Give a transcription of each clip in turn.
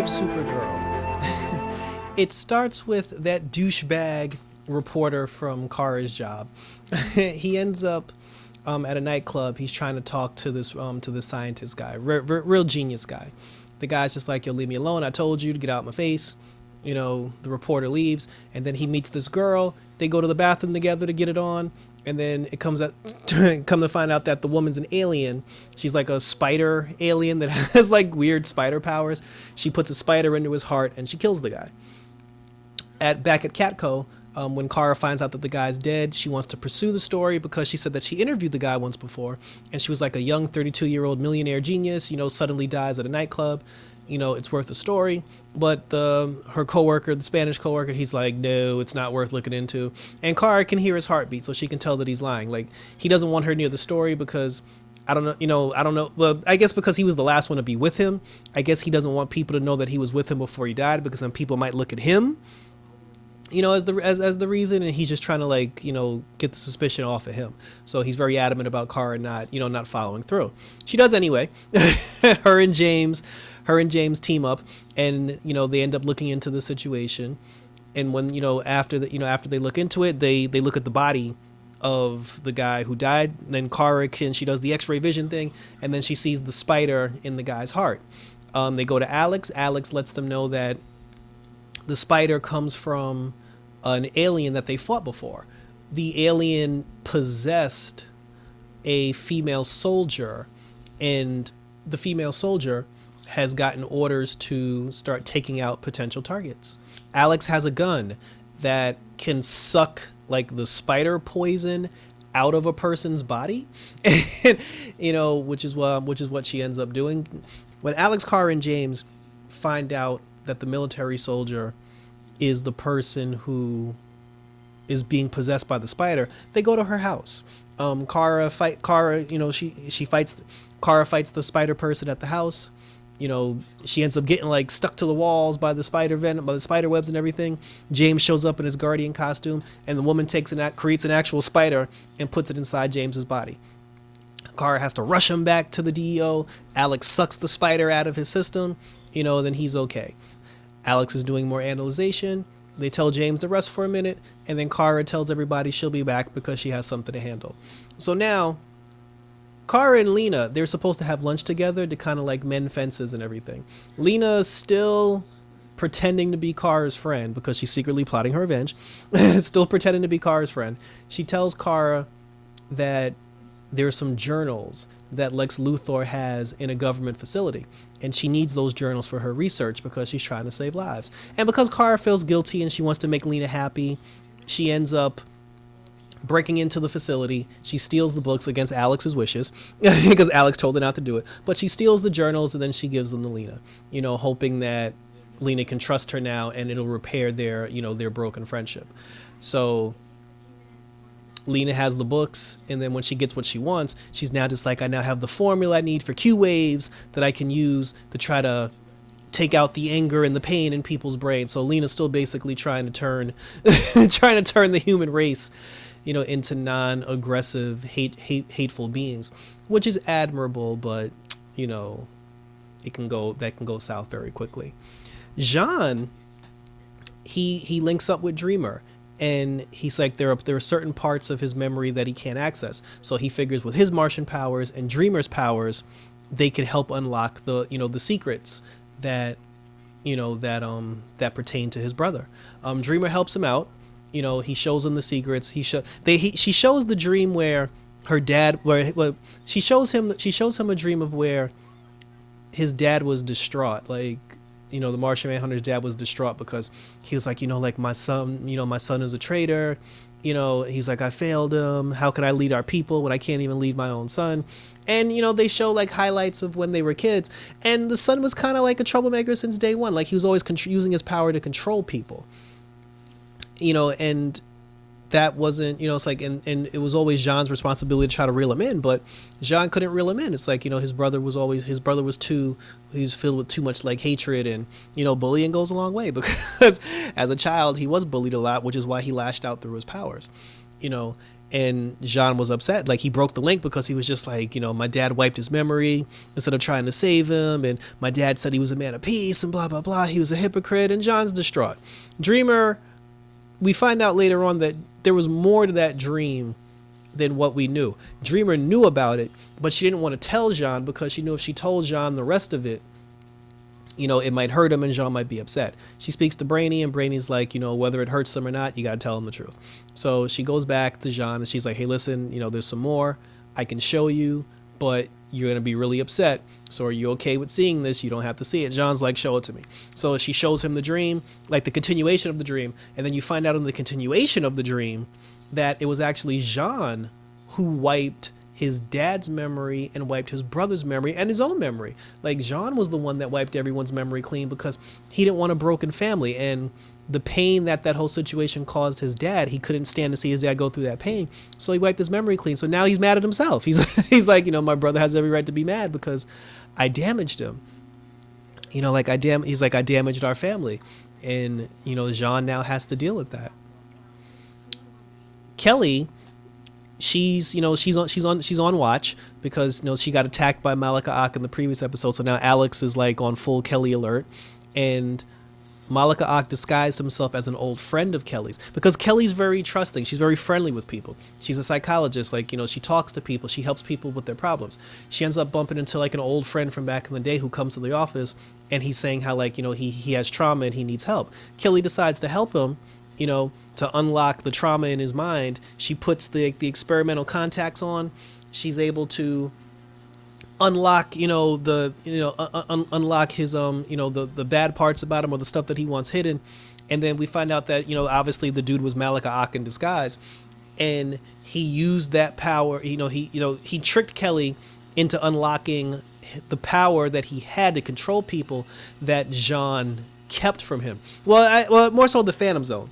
of Supergirl. It starts with that douchebag reporter from Kara's job. He ends up at a nightclub. He's trying to talk to this scientist guy, real genius guy. The guy's just like, "Yo, leave me alone. I told you to get out of my face." You know, the reporter leaves, and then he meets this girl. They go to the bathroom together to get it on, and then it comes out, come to find out that the woman's an alien. She's like a spider alien that has like weird spider powers. She puts a spider into his heart, and she kills the guy. Back at Catco, when Kara finds out that the guy's dead, she wants to pursue the story because she said that she interviewed the guy once before, and she was like a young 32-year-old millionaire genius, suddenly dies at a nightclub. It's worth a story. But her coworker, the Spanish coworker, he's like, no, it's not worth looking into. And Kara can hear his heartbeat, so she can tell that he's lying. Like, he doesn't want her near the story because, I don't know. Well, I guess because he was the last one to be with him. I guess he doesn't want people to know that he was with him before he died, because then people might look at him, as the reason, and he's just trying to get the suspicion off of him. So he's very adamant about Kara not following through. She does anyway. Her and James team up, and they end up looking into the situation. And when after they look into it, they look at the body of the guy who died. And then Kara she does the X-ray vision thing, and then she sees the spider in the guy's heart. They go to Alex. Alex lets them know that the spider comes from an alien that they fought before. The alien possessed a female soldier, and the female soldier has gotten orders to start taking out potential targets. Alex has a gun that can suck like the spider poison out of a person's body, which is what she ends up doing. When Alex, Kara, and James find out that the military soldier is the person who is being possessed by the spider, they go to her house. Kara fights the spider person at the house. She ends up getting stuck to the walls by the spider webs and everything. James shows up in his guardian costume, and the woman creates an actual spider and puts it inside James's body. Kara has to rush him back to the DEO. Alex sucks the spider out of his system, then he's okay. Alex is doing more analyzation. They tell James to rest for a minute, and then Kara tells everybody she'll be back because she has something to handle. So now, Kara and Lena, they're supposed to have lunch together to kind of mend fences and everything. Lena's still pretending to be Kara's friend because she's secretly plotting her revenge. Still pretending to be Kara's friend. She tells Kara that there's some journals that Lex Luthor has in a government facility, and she needs those journals for her research because she's trying to save lives. And because Kara feels guilty and she wants to make Lena happy, she ends up breaking into the facility. She steals the books against Alex's wishes because Alex told her not to do it, but she steals the journals and then she gives them to Lena, hoping that Lena can trust her now and it'll repair their broken friendship. So Lena has the books, and then when she gets what she wants, she's now just like, I now have the formula I need for Q waves that I can use to try to take out the anger and the pain in people's brains. So Lena's still basically trying to turn the human race, into non-aggressive, hateful beings, which is admirable, but that can go south very quickly. Jean, he links up with Dreamer. And he's like, there are certain parts of his memory that he can't access. So he figures with his Martian powers and Dreamer's powers, they can help unlock the secrets that pertain to his brother. Dreamer helps him out. He shows him the secrets. She shows the dream where her dad, she shows him a dream of where his dad was distraught. The Martian Manhunter's dad was distraught because he was like, my son is a traitor. He's like, I failed him. How can I lead our people when I can't even lead my own son? And, they show highlights of when they were kids. And the son was kind of like a troublemaker since day one. He was always using his power to control people. And that wasn't, and it was always Jean's responsibility to try to reel him in, but Jean couldn't reel him in. It's his brother was filled with too much hatred, and, bullying goes a long way because as a child, he was bullied a lot, which is why he lashed out through his powers. you know, and Jean was upset. Like, he broke the link because he was just like, you know, my dad wiped his memory instead of trying to save him, and my dad said he was a man of peace and blah blah blah, he was a hypocrite, and Jean's distraught. Dreamer, we find out later on that there was more to that dream than what we knew. Dreamer knew about it, but she didn't want to tell Jean because she knew if she told Jean the rest of it, you know, it might hurt him and Jean might be upset. She speaks to Brainy, and Brainy's like, you know, whether it hurts them or not, you got to tell them the truth. So she goes back to Jean and she's like, hey, listen, you know, there's some more I can show you, but you're going to be really upset. So are you okay with seeing this? You don't have to see it. Jean's like, show it to me. So she shows him the dream, like the continuation of the dream. And then you find out in the continuation of the dream that it was actually Jean who wiped his dad's memory and wiped his brother's memory and his own memory. Like, Jean was the one that wiped everyone's memory clean because he didn't want a broken family, and the pain that whole situation caused his dad, he couldn't stand to see his dad go through that pain, so he wiped his memory clean. So now he's mad at himself. He's like, you know, my brother has every right to be mad because I damaged him. You know, like he's like, I damaged our family, and you know, Jean now has to deal with that. Kelly, she's on watch because, you know, she got attacked by Malika Ak in the previous episode. So now Alex is like on full Kelly alert, and Malika Ak disguised himself as an old friend of Kelly's because Kelly's very trusting. She's very friendly with people. She's a psychologist. Like, you know, she talks to people. She helps people with their problems. She ends up bumping into like an old friend from back in the day who comes to the office, and he's saying how, like, you know, he has trauma and he needs help. Kelly decides to help him, you know, to unlock the trauma in his mind. She puts the experimental contacts on. She's able to unlock, you know, unlock his you know, the bad parts about him, or the stuff that he wants hidden. And then we find out that, you know, obviously the dude was Malika Ak in disguise, and he used that power. He tricked Kelly into unlocking the power that he had to control people that Jean kept from him. Well, more so the Phantom Zone.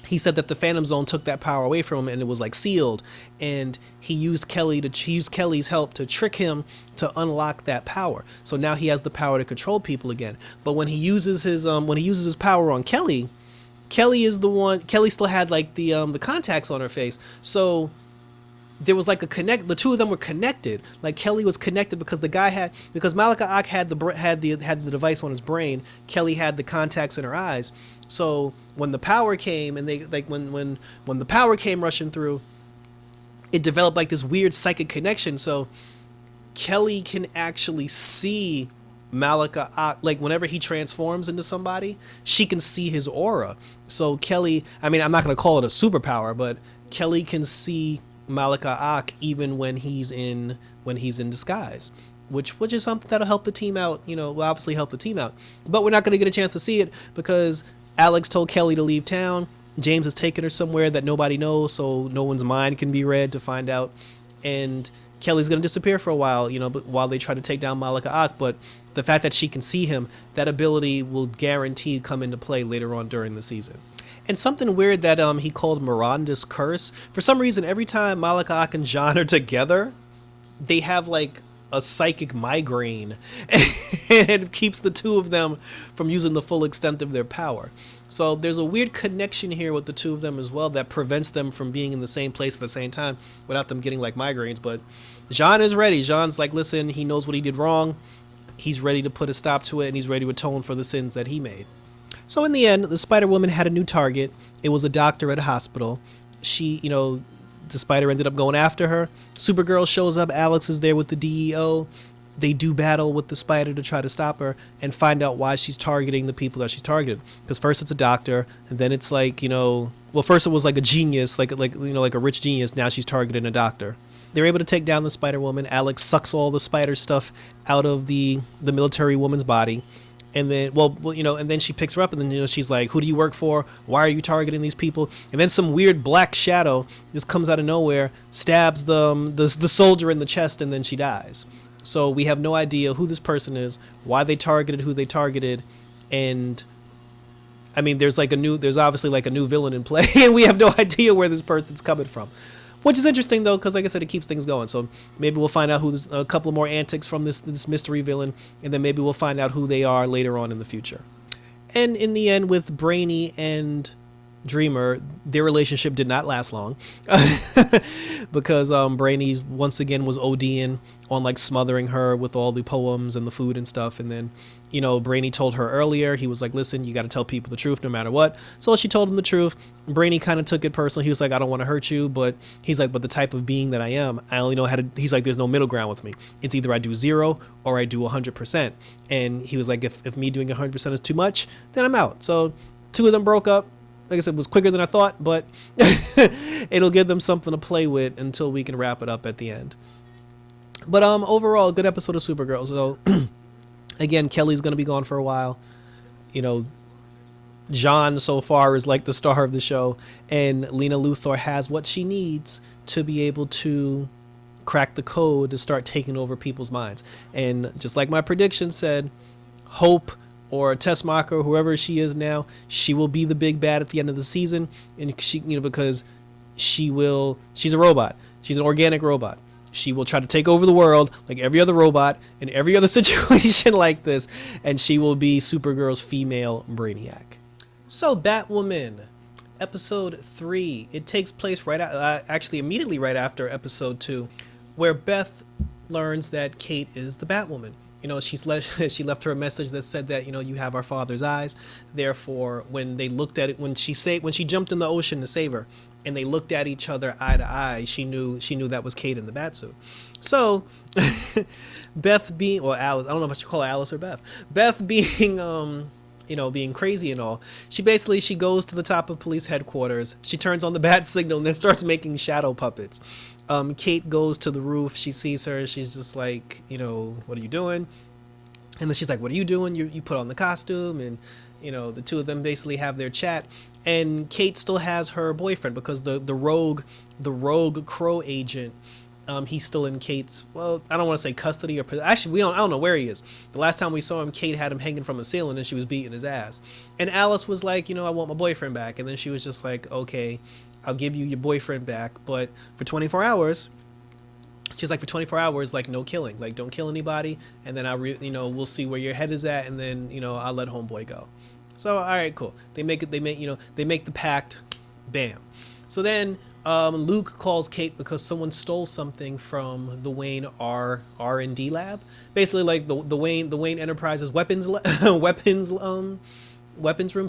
He said that the Phantom Zone took that power away from him, and it was like sealed, and he used Kelly's help to trick him to unlock that power. So now he has the power to control people again. But when he uses his power on Kelly, Kelly still had like the contacts on her face. So there was like the two of them were connected. Like, Kelly was connected because because Malika Ak had the device on his brain. Kelly had the contacts in her eyes. So when the power came, and they like when the power came rushing through, it developed like this weird psychic connection. So Kelly can actually see Malika Ak, like whenever he transforms into somebody, she can see his aura. So Kelly, I mean, I'm not going to call it a superpower, but Kelly can see Malika Ak even when he's in disguise, which is something that'll help the team out. You know, will obviously help the team out, but we're not going to get a chance to see it because Alex told Kelly to leave town. James has taken her somewhere that nobody knows, so no one's mind can be read to find out. And Kelly's going to disappear for a while, you know, but while they try to take down Malika Ak. But the fact that she can see him, that ability will guaranteed come into play later on during the season. And something weird that he called Miranda's curse. For some reason, every time Malika Ak and Jean are together, they have like a psychic migraine, and it keeps the two of them from using the full extent of their power. So there's a weird connection here with the two of them as well that prevents them from being in the same place at the same time without them getting like migraines. But Jean is ready. Jean's like, listen, he knows what he did wrong. He's ready to put a stop to it, and he's ready to atone for the sins that he made. So in the end, the Spider-Woman had a new target. It was a doctor at a hospital. She, you know, the Spider ended up going after her. Supergirl shows up. Alex is there with the DEO. They do battle with the Spider to try to stop her and find out why she's targeting the people that she's targeted. Because first it's a doctor, and then it's like, you know, well, first it was like a genius, like a rich genius. Now she's targeting a doctor. They're able to take down the Spider-Woman. Alex sucks all the spider stuff out of the military woman's body. And then, and then she picks her up, and then, you know, she's like, who do you work for? Why are you targeting these people? And then some weird black shadow just comes out of nowhere, stabs the soldier in the chest, and then she dies. So we have no idea who this person is, why they targeted who they targeted, and I mean, there's obviously like a new villain in play, and we have no idea where this person's coming from. Which is interesting, though, because like I said, it keeps things going. So maybe we'll find out who's a couple more antics from this mystery villain, and then maybe we'll find out who they are later on in the future. And in the end, with Brainy and Dreamer, their relationship did not last long because Brainy once again was ODing on like smothering her with all the poems and the food and stuff. And then, Brainy told her earlier, he was like, listen, you got to tell people the truth no matter what. So she told him the truth. Brainy kind of took it personally. He was like, I don't want to hurt you, but he's like, but the type of being that I am, I only know how to, he's like, there's no middle ground with me. It's either I do 0 or I do 100%. And he was like, if me doing 100% is too much, then I'm out. So two of them broke up. Like I said, it was quicker than I thought, but it'll give them something to play with until we can wrap it up at the end. But overall, good episode of Supergirl. So again, Kelly's gonna be gone for a while. John so far is like the star of the show, and Lena Luthor has what she needs to be able to crack the code to start taking over people's minds. And just like my prediction said, Hope or Tessmacher, or whoever she is now, she will be the big bad at the end of the season. And she, because she's a robot. She's an organic robot. She will try to take over the world like every other robot in every other situation like this. And she will be Supergirl's female Brainiac. So Batwoman, episode 3. It takes place immediately right after episode 2, where Beth learns that Kate is the Batwoman. She left her a message that said that, you have our father's eyes. Therefore, when they looked at it, when she jumped in the ocean to save her, and they looked at each other eye to eye, she knew that was Kate in the Batsuit. So, Beth being, or Alice, I don't know if I should call her Alice or Beth. Beth being, being crazy and all, she goes to the top of police headquarters. She turns on the bat signal and then starts making shadow puppets. Kate goes to the roof. She sees her. She's just like, what are you doing? And then she's like, what are you doing? You put on the costume. And, the two of them basically have their chat. And Kate still has her boyfriend because the rogue Crow agent, he's still in Kate's, well, I don't want to say custody or, actually, I don't know where he is. The last time we saw him, Kate had him hanging from a ceiling and she was beating his ass. And Alice was like, I want my boyfriend back. And then she was just like, okay, I'll give you your boyfriend back, but for 24 hours, she's like, for 24 hours, like, no killing, like, don't kill anybody, and then we'll see where your head is at, and then, I'll let homeboy go. So, all right, cool. They make the pact, bam. So then, Luke calls Kate because someone stole something from the Wayne R&D lab, basically like the Wayne Enterprises weapons room.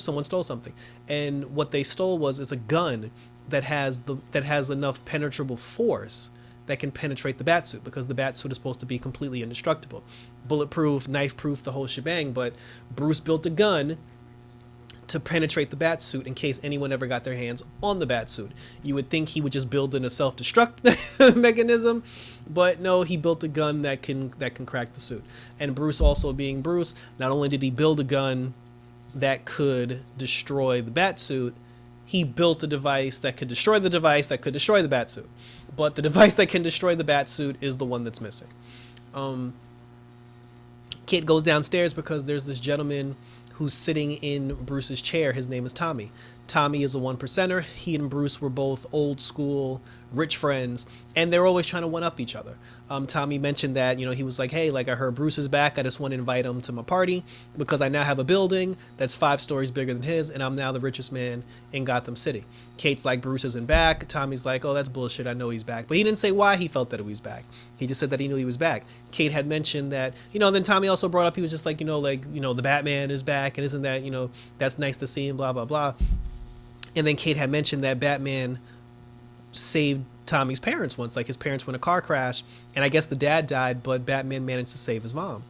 Someone stole something, and what they stole it's a gun that has enough penetrable force that can penetrate the Batsuit, because the Batsuit is supposed to be completely indestructible, bulletproof, knife-proof, the whole shebang. But Bruce built a gun to penetrate the Batsuit in case anyone ever got their hands on the Batsuit. You would think he would just build in a self-destruct mechanism, but no, he built a gun that can crack the suit. And Bruce, also being Bruce, not only did he build a gun that could destroy the Batsuit, he built a device that could destroy the device that could destroy the Batsuit. But the device that can destroy the Batsuit is the one that's missing. Kate goes downstairs because there's this gentleman who's sitting in Bruce's chair. His name is Tommy. Tommy is a 1%er. He and Bruce were both old school, rich friends, and they're always trying to one-up each other. Tommy mentioned that, he was like, hey, like, I heard Bruce is back. I just want to invite him to my party because I now have a building that's 5 stories bigger than his, and I'm now the richest man in Gotham City. Kate's like, Bruce isn't back. Tommy's like, oh, that's bullshit. I know he's back. But he didn't say why he felt that he was back. He just said that he knew he was back. Kate had mentioned that, then Tommy also brought up, he was just like, the Batman is back, and isn't that, that's nice to see him, blah, blah, blah. And then Kate had mentioned that Batman saved Tommy's parents once, like his parents were in a car crash, and I guess the dad died, but Batman managed to save his mom.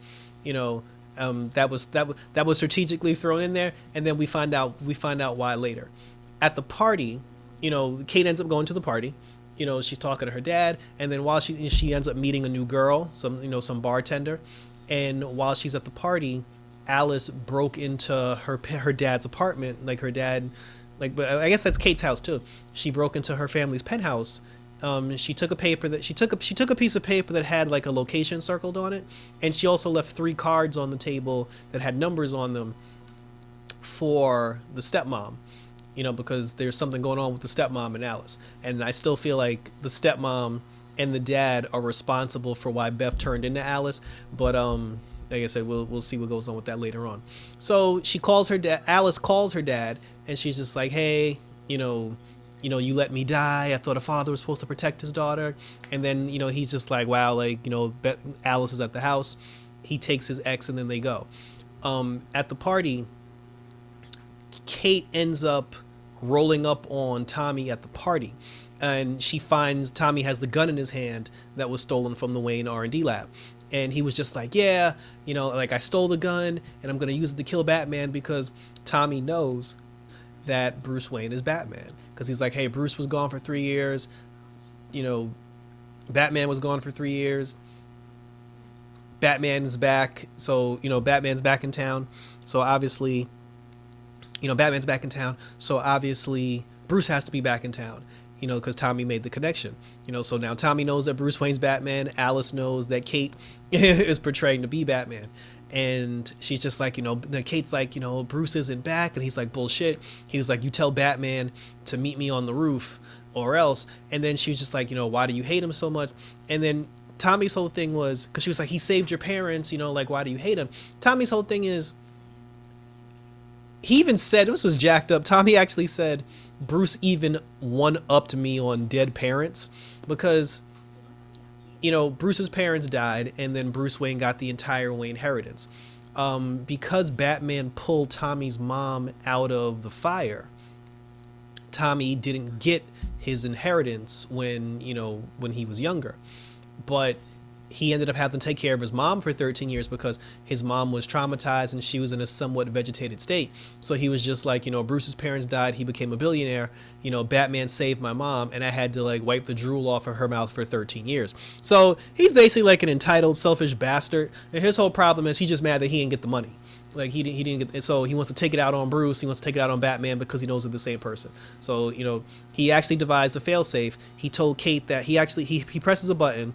That was strategically thrown in there, and then we find out why later. At the party, Kate ends up going to the party. She's talking to her dad, and then while she ends up meeting a new girl, some bartender, and while she's at the party, Alice broke into her dad's apartment, like her dad. But I guess that's Kate's house too. She broke into her family's penthouse. She took a piece of paper that had like a location circled on it, and she also left 3 cards on the table that had numbers on them for the stepmom. Because there's something going on with the stepmom and Alice, and I still feel like the stepmom and the dad are responsible for why Beth turned into Alice. But like I said, we'll see what goes on with that later on. So she calls her dad. Alice calls her dad, and she's just like, "Hey, you know, you let me die. I thought a father was supposed to protect his daughter. And then, he's just like, wow, like, Alice is at the house. He takes his ex and then they go. At the party, Kate ends up rolling up on Tommy at the party. And she finds Tommy has the gun in his hand that was stolen from the Wayne R&D lab. And he was just like, yeah, like I stole the gun and I'm going to use it to kill Batman, because Tommy knows that Bruce Wayne is Batman. Because he's like, hey, Bruce was gone for 3 years. Batman was gone for 3 years. Batman is back. So, Batman's back in town. So obviously, Batman's back in town. So obviously Bruce has to be back in town, because Tommy made the connection. So now Tommy knows that Bruce Wayne's Batman. Alice knows that Kate is portraying to be Batman. And she's just like, Kate's like, Bruce isn't back. And he's like, bullshit. He was like, you tell Batman to meet me on the roof or else. And then she was just like, why do you hate him so much? And then Tommy's whole thing was, because she was like, he saved your parents, like, why do you hate him? Tommy's whole thing is, he even said, this was jacked up. Tommy actually said, Bruce even one-upped me on dead parents, because Bruce's parents died and then Bruce Wayne got the entire Wayne inheritance. Because Batman pulled Tommy's mom out of the fire, Tommy didn't get his inheritance when he was younger. But he ended up having to take care of his mom for 13 years because his mom was traumatized and she was in a somewhat vegetated state. So he was just like, Bruce's parents died, he became a billionaire, Batman saved my mom, and I had to like wipe the drool off of her mouth for 13 years. So he's basically like an entitled, selfish bastard. And his whole problem is he's just mad that he didn't get the money. Like he didn't get, so he wants to take it out on Bruce. He wants to take it out on Batman because he knows they're the same person. So he actually devised a failsafe. He told Kate that he presses a button,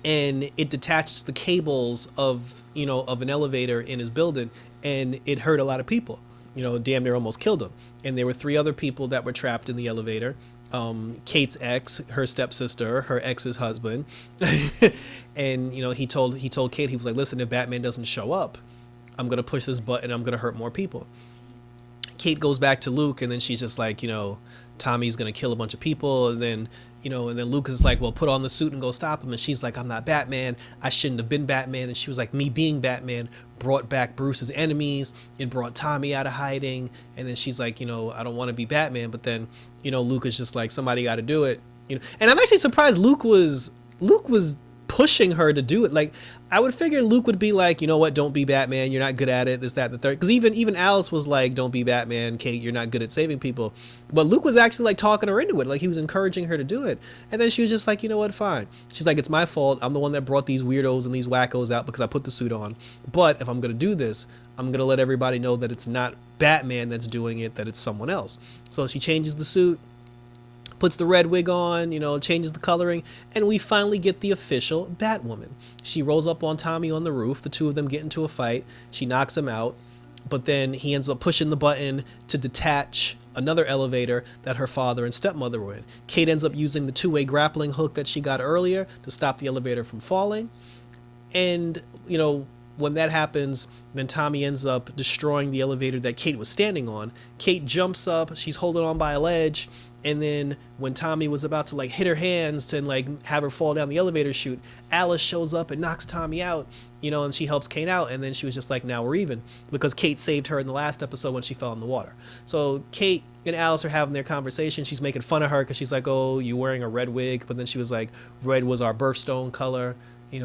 and it detaches the cables of an elevator in his building, and it hurt a lot of people. Damn near almost killed them. And there were 3 other people that were trapped in the elevator. Kate's ex, her stepsister, her ex's husband, and he told Kate, he was like, listen, if Batman doesn't show up, I'm gonna push this button, I'm gonna hurt more people. Kate goes back to Luke, and then she's just like, Tommy's gonna kill a bunch of people, and then Lucas is like, well, put on the suit and go stop him. And she's like, I'm not Batman, I shouldn't have been Batman. And she was like, me being Batman brought back Bruce's enemies, it brought Tommy out of hiding. And then she's like, I don't want to be Batman. But then Luke is just like, somebody got to do it. And I'm actually surprised Luke was pushing her to do it. Like, I would figure Luke would be like, what, don't be Batman, you're not good at it, this, that, and the third. Because even Alice was like, don't be Batman, Kate, you're not good at saving people. But Luke was actually like talking her into it, like he was encouraging her to do it. And then she was just like, what, fine. She's like, it's my fault, I'm the one that brought these weirdos and these wackos out because I put the suit on. But if I'm gonna do this, I'm gonna let everybody know that it's not Batman that's doing it, that it's someone else. So she changes the suit, puts the red wig on, changes the coloring, and we finally get the official Batwoman. She rolls up on Tommy on the roof. The two of them get into a fight. She knocks him out, but then he ends up pushing the button to detach another elevator that her father and stepmother were in. Kate ends up using the 2-way grappling hook that she got earlier to stop the elevator from falling. And, when that happens, then Tommy ends up destroying the elevator that Kate was standing on. Kate jumps up, she's holding on by a ledge, and then when Tommy was about to like hit her hands to like have her fall down the elevator chute, Alice shows up and knocks Tommy out, and she helps Kate out, and then she was just like, now we're even, because Kate saved her in the last episode when she fell in the water. So Kate and Alice are having their conversation. She's making fun of her because she's like, oh, you wearing a red wig, but then she was like, red was our birthstone color.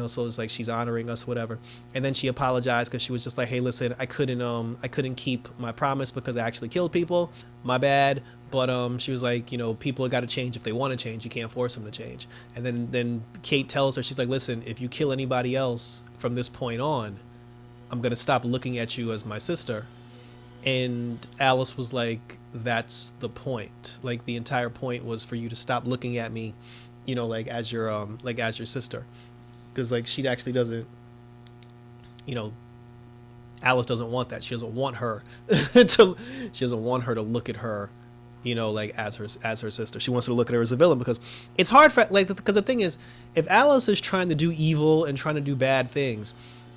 So it's like she's honoring us, whatever. And then she apologized because she was just like, hey, listen, I couldn't keep my promise because I actually killed people. My bad. But she was like, people got to change if they want to change. You can't force them to change. And then Kate tells her, she's like, listen, if you kill anybody else from this point on, I'm going to stop looking at you as my sister. And Alice was like, that's the point. Like, the entire point was for you to stop looking at me, like as your sister. Because like she actually doesn't, Alice doesn't want that. She doesn't want her to look at her, like as her sister. She wants to look at her as a villain, because it's hard for because the thing is, if Alice is trying to do evil and trying to do bad things,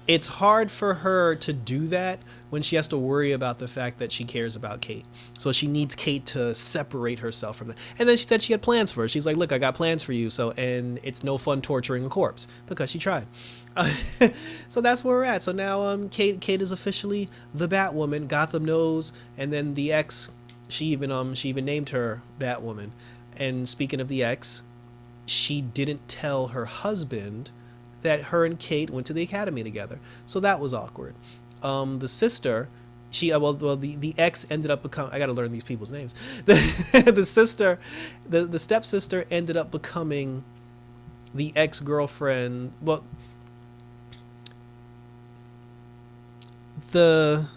it's hard for her to do that when she has to worry about the fact that she cares about Kate. So she needs Kate to separate herself from that. And then she said she had plans for her. She's like, look, I got plans for you. So, and it's no fun torturing a corpse because she tried. So that's where we're at. So now Kate is officially the Batwoman. Gotham knows. And then the ex, she even named her Batwoman. And speaking of the ex, she didn't tell her husband that her and Kate went to the academy together. So that was awkward. The sister, the ex ended up becoming, I got to learn these people's names. The sister, the stepsister ended up becoming the ex-girlfriend. Well, the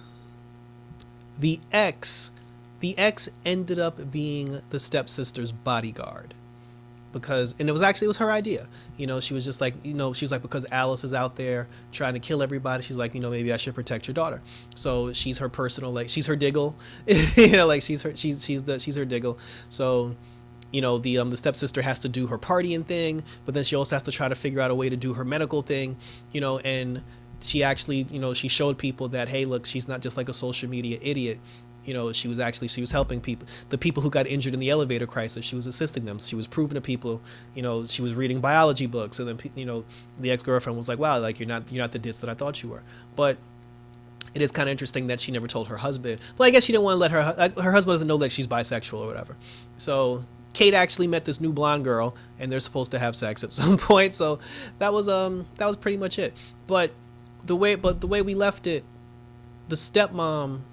ex ended up being the stepsister's bodyguard. Because, and it was her idea. She was just like, she was like, because Alice is out there trying to kill everybody, she's like, maybe I should protect your daughter. So she's her personal, like, she's her Diggle. Like she's her Diggle. So, the stepsister has to do her partying thing, but then she also has to try to figure out a way to do her medical thing, and she actually, she showed people that, hey, look, she's not just like a social media idiot. She was helping people, the people who got injured in the elevator crisis. She was assisting them. She was proving to people, she was reading biology books. And then, the ex-girlfriend was like, wow, like you're not the ditz that I thought you were. But it is kind of interesting that she never told her husband. Well, I guess she didn't want to let her husband doesn't know that she's bisexual or whatever. So Kate actually met this new blonde girl, and they're supposed to have sex at some point. So that was pretty much it. But the way we left it, the stepmom.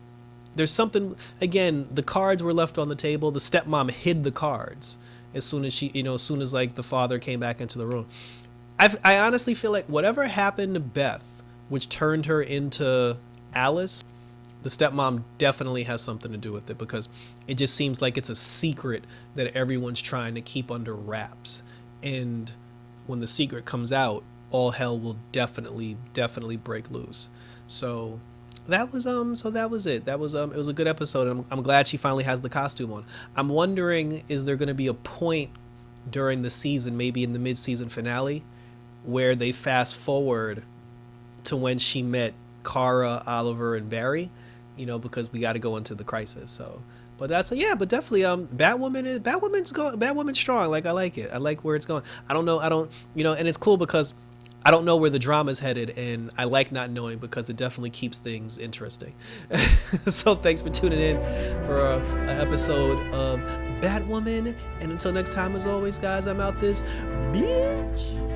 There's something, again, the cards were left on the table. The stepmom hid the cards as soon as like the father came back into the room. I honestly feel like whatever happened to Beth, which turned her into Alice, the stepmom definitely has something to do with it, because it just seems like it's a secret that everyone's trying to keep under wraps. And when the secret comes out, all hell will definitely break loose. So that was it. It was a good episode. I'm glad she finally has the costume on. I'm wondering, is there going to be a point during the season, maybe in the mid-season finale, where they fast forward to when she met Kara, Oliver, and Barry? Because we got to go into the crisis. So, but but definitely Batwoman's strong. Like, I like it. I like where it's going. And it's cool because I don't know where the drama's headed, and I like not knowing because it definitely keeps things interesting. So thanks for tuning in for an episode of Batwoman, and until next time, as always, guys, I'm out this bitch.